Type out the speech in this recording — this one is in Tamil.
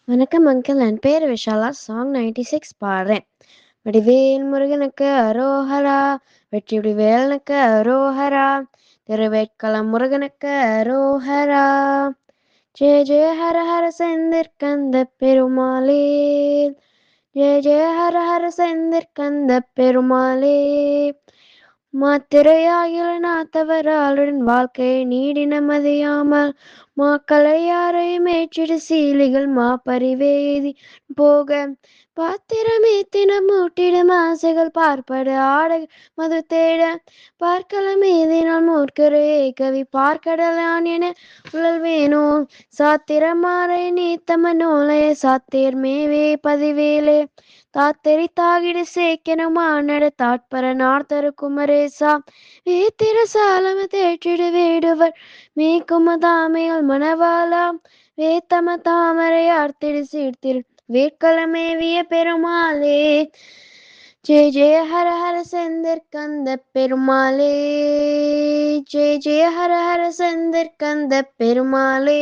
வணக்கம் அங்கிள். என் பேர் விஷாலா. சாங் 96 பாடுறேன். வடிவேல் முருகனுக்கு அரோஹரா, வெற்றி வேலனுக்கு அரோஹரா, திருவேட்களம் முருகனுக்கு அரோஹரா. ஜெய ஜெய ஹர ஹர செந்திற்கந்த பெருமாளே, ஜெய ஜெய ஹர ஹர செந்திற்கந்த பெருமாளே. மாத்திரையாகிய நாத்தவராளுடன் வாழ்க்கையை நீடின மதியாமல் மாக்களை யாரையும் ஏற்றிடு சீலிகள் மாப்பறிவேதி போக பாத்திரமே தினம் மூட்டிடும் ஆசைகள் பார்ப்படு ஆட மது தேட பார்க்கலாம் ஏதினால் மூர்க்கரே கவி பார்க்கடலான் என உழல்வேனோ சாத்திரமாறை நீத்தம நூலைய சாத்தேர் மேவே பதிவேலே தாத்தெரி தாகிடு சேக்கெனுமானட தாட்பர நார்த்தரு குமரேசா வேத்திர சாலம தேற்றிடு வேடுவர் மேக்கும தாமைகள் மணவாளா வேத்தம தாமரை ஆர்த்திடு சீர்த்திரு வேட்களமேவிய பெருமாளே. ஜெய ஜெய ஹர ஹர செந்திற்கந்த பெருமாளே, ஜெய ஜெய ஹர ஹர செந்திற்கந்த பெருமாளே.